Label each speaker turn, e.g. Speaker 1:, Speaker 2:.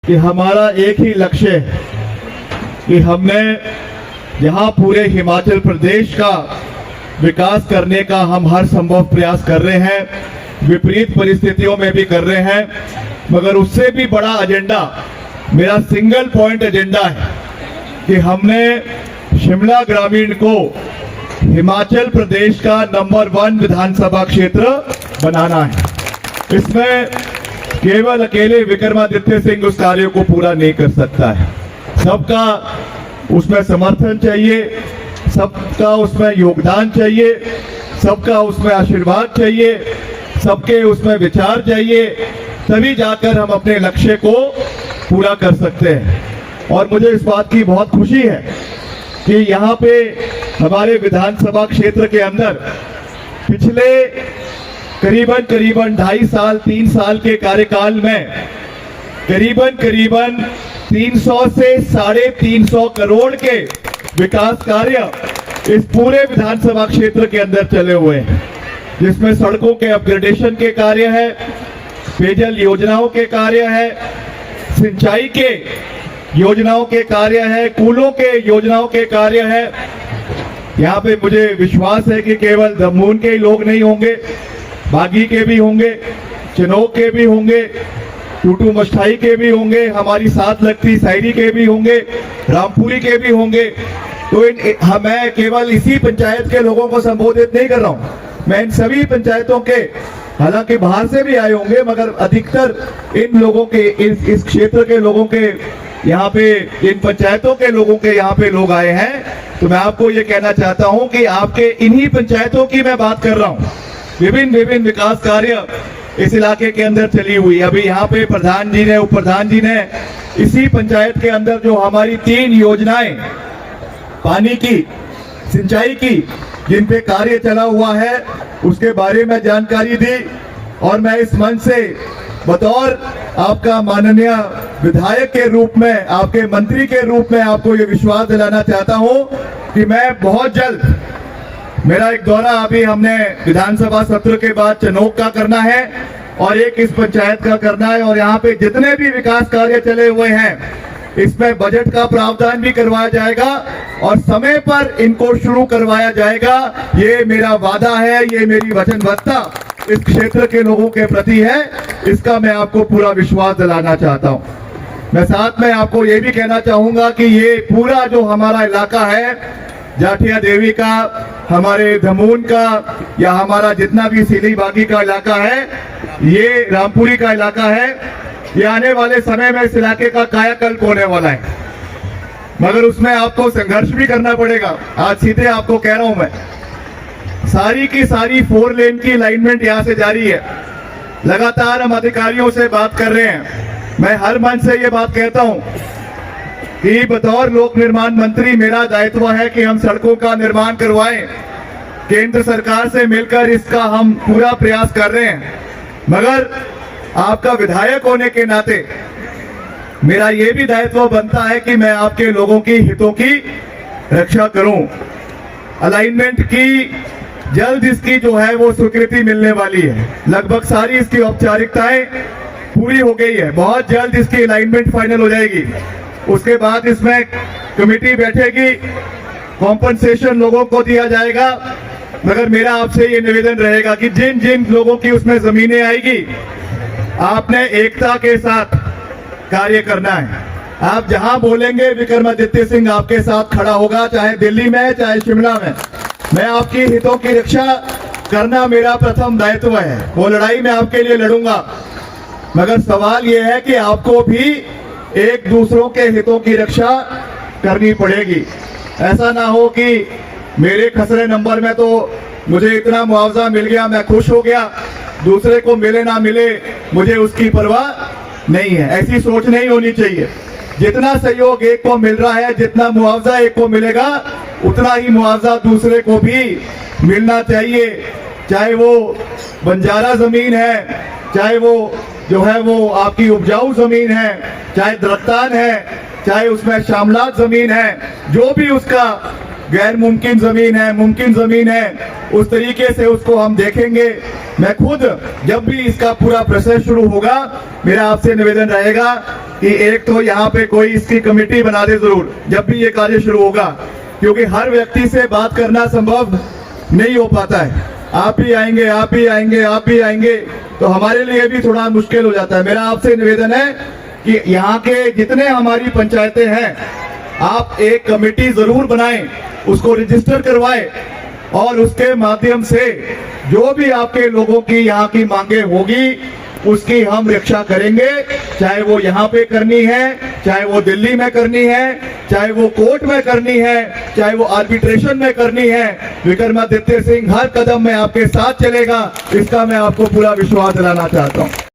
Speaker 1: कि हमारा एक ही लक्ष्य है कि हमने यहाँ पूरे हिमाचल प्रदेश का विकास करने का हम हर संभव प्रयास कर रहे हैं, विपरीत परिस्थितियों में भी कर रहे हैं, मगर उससे भी बड़ा एजेंडा मेरा सिंगल पॉइंट एजेंडा है कि हमने शिमला ग्रामीण को हिमाचल प्रदेश का नंबर 1 विधानसभा क्षेत्र बनाना है। इसमें केवल अकेले विक्रमादित्य सिंह उस कार्य को पूरा नहीं कर सकता है, सबका उसमें समर्थन चाहिए, सबका उसमें योगदान चाहिए, सबका उसमें आशीर्वाद चाहिए, सबके उसमें विचार चाहिए, तभी जाकर हम अपने लक्ष्य को पूरा कर सकते हैं। और मुझे इस बात की बहुत खुशी है कि यहाँ पे हमारे विधानसभा क्षेत्र के अंदर पिछले करीबन 2.5 साल 3 साल के कार्यकाल में करीबन 300 से 350 करोड़ के विकास कार्य इस पूरे विधानसभा क्षेत्र के अंदर चले हुए हैं, जिसमें सड़कों के अपग्रेडेशन के कार्य है, पेयजल योजनाओं के कार्य है, सिंचाई के योजनाओं के कार्य है, कूलों के योजनाओं के कार्य है। यहाँ पे मुझे विश्वास है कि केवल दमोह के लोग नहीं होंगे, बागी के भी होंगे, चिनोक के भी होंगे, टूटू मस्थाई के भी होंगे, हमारी साथ लगती सायरी के भी होंगे, रामपुरी के भी होंगे। तो मैं केवल इसी पंचायत के लोगों को संबोधित नहीं कर रहा हूँ, मैं इन सभी पंचायतों के, हालांकि बाहर से भी आए होंगे, मगर अधिकतर इन लोगों के इस क्षेत्र के लोगों के यहाँ पे, इन पंचायतों के लोगों के यहाँ पे लोग आए हैं। तो मैं आपको ये कहना चाहता हूँ कि आपके इन्हीं पंचायतों की मैं बात कर रहा हूँ, विभिन्न विकास कार्य इस इलाके के अंदर चली हुई। अभी यहाँ पे प्रधान जी ने, उप प्रधान जी ने इसी पंचायत के अंदर जो हमारी 3 योजनाएं पानी की, सिंचाई की, जिन पे कार्य चला हुआ है, उसके बारे में जानकारी दी। और मैं इस मंच से बतौर आपका माननीय विधायक के रूप में, आपके मंत्री के रूप में आपको ये विश्वास दिलाना चाहता हूँ कि मैं बहुत जल्द, मेरा एक दौरा अभी हमने विधानसभा सत्र के बाद चनोक का करना है और एक इस पंचायत का करना है, और यहाँ पे जितने भी विकास कार्य चले हुए हैं इसमें बजट का प्रावधान भी करवाया जाएगा और समय पर इनको शुरू करवाया जाएगा। ये मेरा वादा है, ये मेरी वचनबद्धता इस क्षेत्र के लोगों के प्रति है, इसका मैं आपको पूरा विश्वास दिलाना चाहता हूँ। मैं साथ में आपको ये भी कहना चाहूंगा कि ये पूरा जो हमारा इलाका है, जाठिया देवी का, हमारे धमून का, या हमारा जितना भी सीली बागी का इलाका है, ये रामपुरी का इलाका है, ये आने वाले समय में इस इलाके का कायाकल्प होने वाला है, मगर उसमें आपको संघर्ष भी करना पड़ेगा। आज सीधे आपको कह रहा हूं मैं, सारी की सारी 4 लेन की अलाइनमेंट यहां से जारी है। लगातार हम अधिकारियों से बात कर रहे हैं। मैं हर मंच से ये बात कहता हूं कि बतौर लोक निर्माण मंत्री मेरा दायित्व है कि हम सड़कों का निर्माण करवाएं। केंद्र सरकार से मिलकर इसका हम पूरा प्रयास कर रहे हैं, मगर आपका विधायक होने के नाते मेरा ये भी दायित्व बनता है कि मैं आपके लोगों की हितों की रक्षा करूं। अलाइनमेंट की जल्द इसकी जो है वो स्वीकृति मिलने वाली है, लगभग सारी इसकी औपचारिकताएं पूरी हो गई है, बहुत जल्द इसकी अलाइनमेंट फाइनल हो जाएगी। उसके बाद इसमें कमेटी बैठेगी, कॉम्पनसेशन लोगों को दिया जाएगा, मगर मेरा आपसे ये निवेदन रहेगा कि जिन जिन लोगों की उसमें जमीनें आएगी, आपने एकता के साथ कार्य करना है। आप जहां बोलेंगे विक्रमादित्य सिंह आपके साथ खड़ा होगा, चाहे दिल्ली में चाहे शिमला में। मैं आपकी हितों की रक्षा करना मेरा प्रथम दायित्व है, वो लड़ाई मैं आपके लिए लड़ूंगा, मगर सवाल ये है कि आपको भी एक दूसरों के हितों की रक्षा करनी पड़ेगी। ऐसा ना हो कि मेरे खसरे नंबर में तो मुझे इतना मुआवजा मिल गया, मैं खुश हो गया, दूसरे को मिले ना मिले मुझे उसकी परवाह नहीं है। ऐसी सोच नहीं होनी चाहिए। जितना सहयोग एक को मिल रहा है, जितना मुआवजा एक को मिलेगा, उतना ही मुआवजा दूसरे को भी मिलना चाहिए। चाहे वो बंजारा जमीन है, चाहे वो जो है वो आपकी उपजाऊ जमीन है, चाहे दरख्तान है, चाहे उसमें शामलात जमीन है, जो भी उसका गैर मुमकिन जमीन है, मुमकिन जमीन है, उस तरीके से उसको हम देखेंगे। मैं खुद जब भी इसका पूरा प्रोसेस शुरू होगा, मेरा आपसे निवेदन रहेगा कि एक तो यहाँ पे कोई इसकी कमेटी बना दे जरूर जब भी ये कार्य शुरू होगा, क्योंकि हर व्यक्ति से बात करना संभव नहीं हो पाता है। आप ही आएंगे, आप ही आएंगे, आप ही आएंगे, तो हमारे लिए भी थोड़ा मुश्किल हो जाता है। मेरा आपसे निवेदन है कि यहाँ के जितने हमारी पंचायतें हैं, आप एक कमेटी जरूर बनाएं, उसको रजिस्टर करवाएं और उसके माध्यम से जो भी आपके लोगों की यहाँ की मांगे होगी उसकी हम रक्षा करेंगे, चाहे वो यहाँ पे करनी है, चाहे वो दिल्ली में करनी है, चाहे वो कोर्ट में करनी है, चाहे वो आर्बिट्रेशन में करनी है। विक्रमादित्य सिंह हर कदम में आपके साथ चलेगा, इसका मैं आपको पूरा विश्वास दिलाना चाहता हूँ।